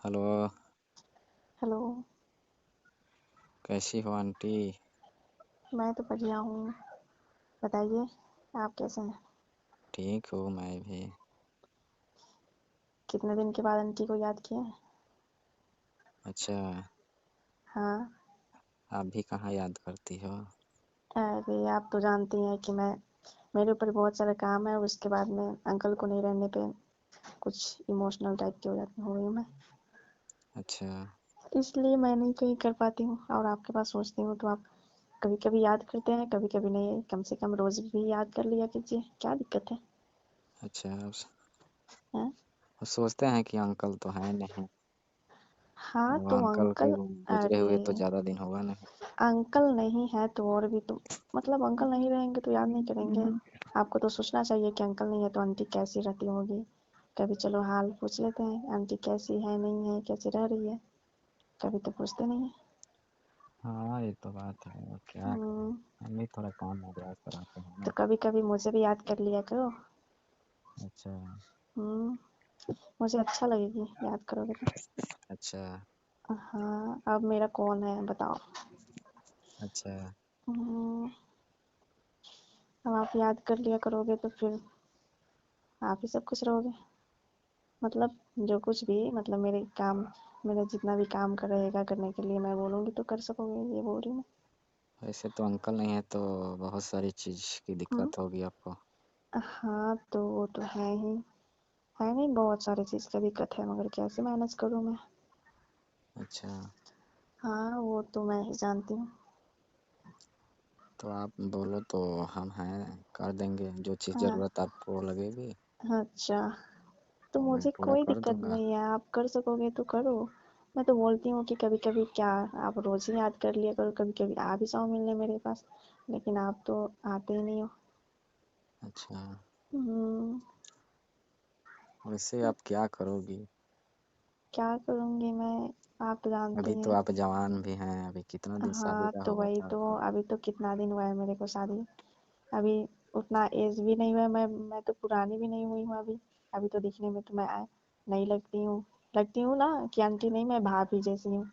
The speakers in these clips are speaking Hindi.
हेलो। हेलो। कैसी हो आंटी? मैं तो बढ़िया हूँ। बताइए, आप कैसे हैं? ठीक हूँ मैं भी। कितने दिन के बाद आंटी को याद किए हैं? अच्छा। हाँ। आप भी कहाँ याद करती हो? अरे आप तो जानती हैं कि मेरे ऊपर बहुत सारा काम है, उसके बाद में अंकल को नहीं रहने पे कुछ इमोशनल टाइप की हो गई हूँ मैं। अच्छा। इसलिए मैं नहीं कहीं कर पाती हूँ और आपके पास सोचती हूँ तो आप कभी कभी याद करते हैं, कभी कभी नहीं। कम से कम रोज भी याद कर लिया कीजिए, क्या दिक्कत है? अच्छा, हैं? अब सोचते हैं कि अंकल तो हैं नहीं। हाँ अब तो अंकल के अंकल। गुजरे अरे हुए तो ज़्यादा दिन होगा नहीं। अंकल नहीं है तो और भी तो मतलब अंकल नहीं रहेंगे तो याद नहीं करेंगे। आपको तो सोचना चाहिए कि अंकल नहीं है तो आंटी कैसी रहती होगी। कभी चलो हाल पूछ लेते हैं, आंटी कैसी है, नहीं है, कैसी रह रही है। कभी तो पूछते नहीं है। हाँ, ये तो बात है, और क्या करें। हम्म। हम भी थोड़ा काम में व्यस्त रहते हैं तो ना। कभी कभी मुझे भी याद कर लिया करो। अच्छा। मुझे अच्छा लगेगी याद करोगे तो। अच्छा। हाँ, अब मेरा कौन है बताओ। अच्छा। हम्म, अब आप याद कर लिया करोगे तो फिर आप ही सब कुछ रहोगे। मतलब जो कुछ भी, मतलब मेरे काम, मेरा जितना भी काम कर रहेगा करने के लिए मैं बोलूँगी तो कर सकोगे, ये बोल रही हूँ वैसे तो अंकल नहीं है तो बहुत सारी चीज़ की मैं। दिक्कत होगी आपको। हाँ तो वो तो है ही। है नहीं, बहुत सारी चीज़ का दिक्कत है मगर कैसे मैनेज करूँ मैं। अच्छा। हाँ वो तो मैं ही जानती हूँ। तो आप बोलो तो हम हैं, कर देंगे जो चीज़ हाँ। ज़रूरत आपको लगेगी। अच्छा, तो तो मैं मुझे पूरा कोई कर दिक्कत दूंगा। नहीं है, आप कर सकोगे तो करो। मैं तो बोलती हूँ कि कभी कभी क्या, आप रोज ही याद कर लिया करो, कभी कभी आ भी जाओ मिलने मेरे पास। लेकिन आप तो आते ही नहीं हो। अच्छा। हम्म। वैसे आप क्या करोगी? क्या करूँगी मैं, आप तो जानते अभी ही तो हैं। आप जवान भी हैं, अभी कितना दिन शादी हाँ का तो होगा वही था तो। आपका? अभी तो कितना दिन हुआ है मेरे को शादी। अभी उतना एज भी नहीं हुआ है, मैं तो पुरानी भी नहीं हुई हूँ अभी। अभी तो दिखने में तो मैं नहीं लगती हूँ। लगती हूँ ना कि आंटी नहीं, मैं भाभी जैसी हूँ।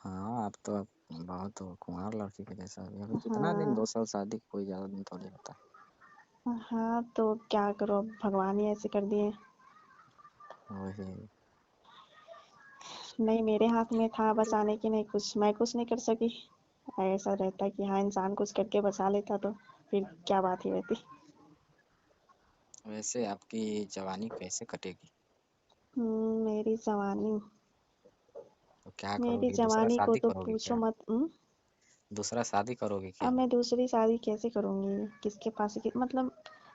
हाँ, आप तो अब बहुत हो, कुंवार लड़की के जैसा। अभी कितना दिन, हाँ। 2 साल शादी, कोई ज़्यादा दिन थोड़ी होता है। हाँ तो क्या करो, अब भगवान ही ऐसे कर दिए। वही। नहीं मेरे हाथ में था बचाने की, नहीं कुछ मैं कुछ नहीं कर सकी। ऐसा रहता कि हाँ इंसान कुछ करके बचा लेता तो फिर क्या बात ही रहती। वैसे आपकी जवानी कैसे कटेगी? मेरी जवानी, तो क्या मेरी करोगी, दूसरा जवानी को शादी तो करोगी पूछो क्या? मत। दूसरा शादी करोगी अब क्या? मैं दूसरी शादी कैसे करूंगी, किसके पास मतलब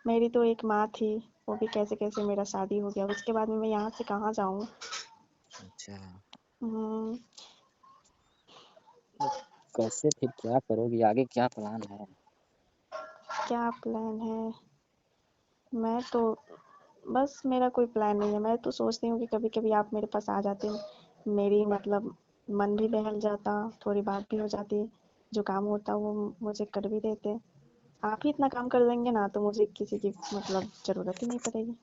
मेरी तो एक माँ थी, वो भी कैसे कैसे मेरा शादी हो गया, उसके बाद में मैं यहाँ से कहाँ जाऊँ। अच्छा। हम्म, तो कैसे फिर क्या करोगी, आगे क्या प्लान है? क्या प्लान है? मैं तो बस, मेरा कोई प्लान नहीं है। मैं तो सोचती हूँ कि कभी कभी आप मेरे पास आ जाते, मेरी मतलब मन भी बहल जाता, थोड़ी बात भी हो जाती, जो काम होता वो मुझे कर भी देते। आप ही इतना काम कर देंगे ना तो मुझे किसी की मतलब जरूरत ही नहीं पड़ेगी।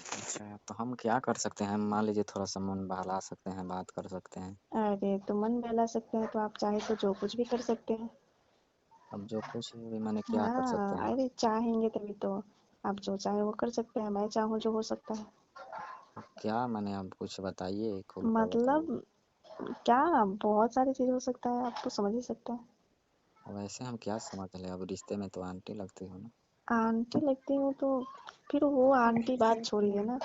अच्छा, तो हम क्या कर सकते हैं? मान लीजिए थोड़ा सा मन बहला सकते हैं, बात कर सकते हैं। अरे तो मन बहला सकते हैं तो आप चाहे तो जो कुछ भी कर सकते हैं। अब जो कुछ भी मैंने क्या कर सकते हाँ हैं? अरे चाहेंगे तभी तो। आप जो चाहे वो कर सकते हैं, मैं चाहूँ जो हो सकता है। तो क्या मैंने, अब कुछ बताइए, खुल कर बताइए। मतलब क्या, बहुत सारी चीज हो सकता है, आप तो समझ ही सकते हैं। वैसे हम क्या समझ ले, अब रिश्ते में तो आंटी लगती हो ना। आंटी लगती हूँ तो फिर वो आंटी बात छोड़िए ना।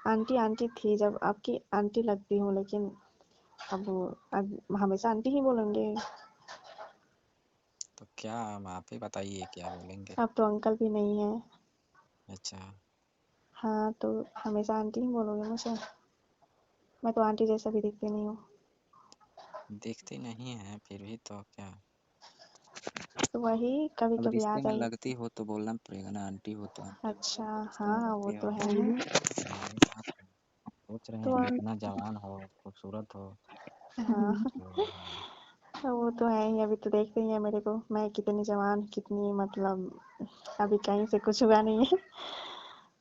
आंटी आंटी थी जब, आपकी आंटी लगती हूँ, लेकिन अब हमेशा आंटी ही बोलेंगे। तो क्या, हम आप ही बताइए क्या बोलेंगे। अब तो अंकल भी नहीं है। अच्छा। हाँ तो हमेशा आंटी ही बोलोगे मुझे। मैं तो आंटी जैसा भी दिखती नहीं हूँ। दिखती नहीं है फिर भी तो क्या। तो वही कभी अब कभी आ रिश्ते में जाइए। लगती हो तो बोलना पड़ेगा ना, आंटी हो तो आंटी हो, अच्छा। अब रिश्ते में हाँ वो लगती तो हो। है ही। वही बात है। सोच रहे हैं तो कि इतना जवान हो, खूबसूरत हो। हाँ तो हाँ। तो वो तो है ही। अभी तो देखते ही है मेरे को, मैं कितनी जवान, कितनी मतलब अभी कहीं से कुछ हुआ नहीं है।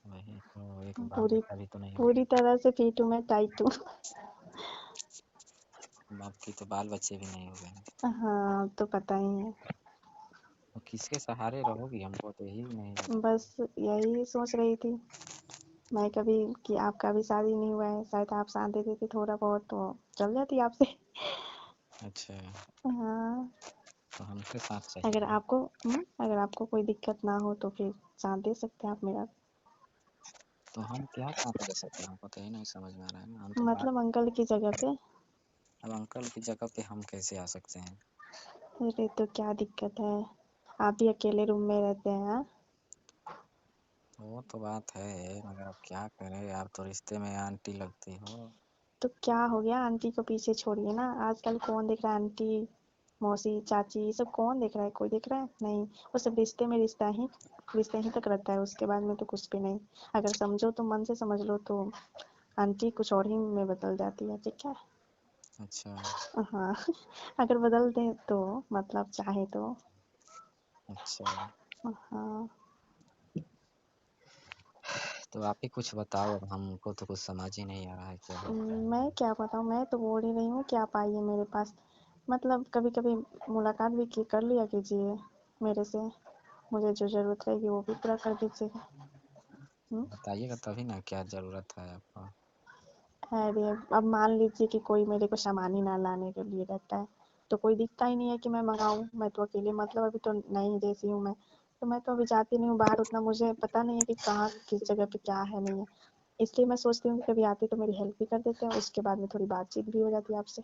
वही तो, लेकिन बाल पूरी बच्चा भी तो नहीं पूरी होगा। तरह से फिट हूँ मैं, टाइट हूँ। आपकी तो बाल बच्चे भी नहीं हुए हैं। हाँ तो पता ही है। तो किसके सहारे रहोगी, हमको तो यही नहीं लग रहा। बस यही सोच रही थी मैं कभी कि आपका भी शादी नहीं हुआ है, शायद आप साथ दे देते थोड़ा बहुत तो चल जाती आपसे। अच्छा, हाँ। तो हमसे साथ अगर चाहिए। आपको अगर आपको कोई दिक्कत ना हो तो फिर साथ दे सकते हैं आप मेरा। तो हम क्या साथ दे सकते हैं, हमको तो यही नहीं समझ में आ रहा है ना। हम तो बात, मतलब अंकल की जगह पे। अब अंकल की जगह पे हम कैसे आ सकते हैं। अरे तो क्या दिक्कत है, आप भी अकेले रूम में रहते हैं हाँ? वो तो बात है, मगर अब क्या करें, आप तो रिश्ते में आंटी लगती हो। तो क्या हो गया, आंटी को पीछे छोड़िए ना, आजकल कौन देख रहा है आंटी मौसी चाची ये सब, कौन देख रहा है, कोई देख रहा है नहीं। वो सब रिश्ते में रिश्ते ही तक रहता है, उसके बाद में तो कुछ भी नहीं। अगर समझो तो मन से समझ लो तो आंटी कुछ और ही में बदल जाती है, ठीक है। अच्छा। हाँ। अगर बदल दे तो मतलब चाहे तो। अच्छा, हाँ। तो आप ही कुछ बताओ, अब हमको तो कुछ समझ ही नहीं आ रहा है क्या होता है। मैं क्या बताऊँ, मैं तो बोल ही रही हूँ कि आप आइए मेरे पास। मतलब कभी कभी मुलाकात भी की कर लिया कीजिए मेरे से, मुझे जो ज़रूरत रहेगी वो भी पूरा कर दीजिएगा। हुँ? बताइएगा तभी ना क्या ज़रूरत है आपको। अरे अब मान लीजिए कि कोई मेरे को सामान ही ना लाने के लिए रहता है, तो कोई दिखता ही नहीं है कि मैं मंगाऊँ, मैं तो अकेले मतलब अभी तो नई जैसी हूँ मैं, तो मैं तो अभी जाती नहीं हूँ बाहर, उतना मुझे पता नहीं है कि कहाँ किस जगह पे क्या है नहीं है। इसलिए मैं सोचती हूँ कि कभी आते तो मेरी हेल्प भी कर देते हैं, उसके बाद में थोड़ी बातचीत भी हो जाती है आपसे।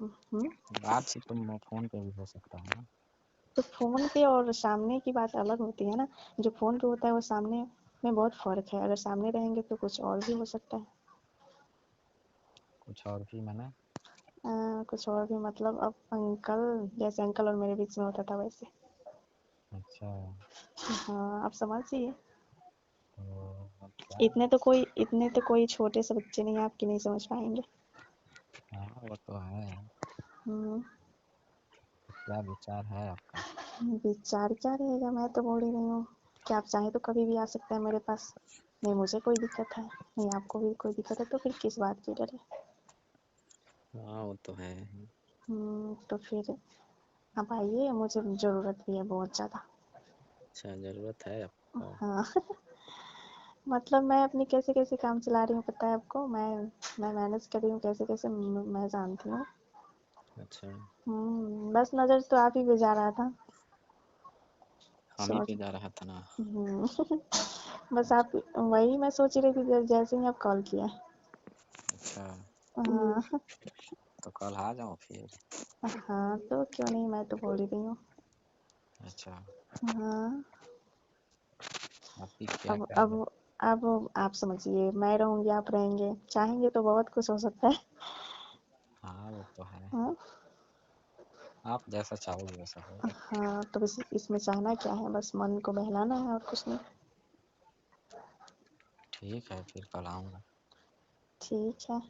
हुँ। बातचीत तो फ़ोन पे भी हो सकता है ना। तो फ़ोन पे और सामने की बात अलग होती है ना, जो फ़ोन पे होता है वो सामने में बहुत फ़र्क है, अगर सामने रहेंगे तो कुछ और भी हो सकता है। कुछ और भी मना। कुछ और भी मतलब अब अंकल, जैसे अंकल और मेरे बीच में होता था वैसे। अच्छा, हाँ आप समझिए। तो अब क्या। इतने तो कोई छोटे से बच्चे नहीं आपकी नहीं समझ पाएंगे। हाँ वो तो है। हम्म। तो क्या विचार है आपका। विचार क्या रहेगा, मैं तो बोल ही रही हूँ कि आप चाहे तो कभी भी आ सकते हैं मेरे पास। नहीं मुझे कोई दिक्कत है, नहीं आपको भी कोई दिक्कत है, तो फिर किस बात की डर है। हाँ वो तो है। तो फिर आप आइए, मुझे ज़रूरत भी है बहुत ज़्यादा। अच्छा, ज़रूरत है आपको। हाँ। मतलब मैं अपनी कैसे कैसे काम चला रही हूँ पता है आपको, मैं मैनेज कर रही हूँ कैसे कैसे, मैं जानती हूँ। अच्छा, बस नज़र तो आप ही पे जा रहा था। हम ही सोच पे जा रहा था ना। हम्म। बस अच्छा। आप, वही मैं सोच रही थी जैसे ही आप कॉल किया। अच्छा, हाँ। तो कल आ जाओ फिर। हाँ तो क्यों नहीं, मैं तो बोल ही रही हूँ। अच्छा, हाँ। आप ही क्या अब अब करेंगे। अब आप समझिए, मैं रहूँगी आप रहेंगे, चाहेंगे तो बहुत कुछ हो सकता है। हाँ वो तो है, हाँ। आप जैसा चाहोगे वैसा होगा। हाँ तो बस इसमें चाहना क्या है, बस मन को बहलाना है और कुछ नहीं। ठीक है, फिर कल आऊँगा। ठीक है।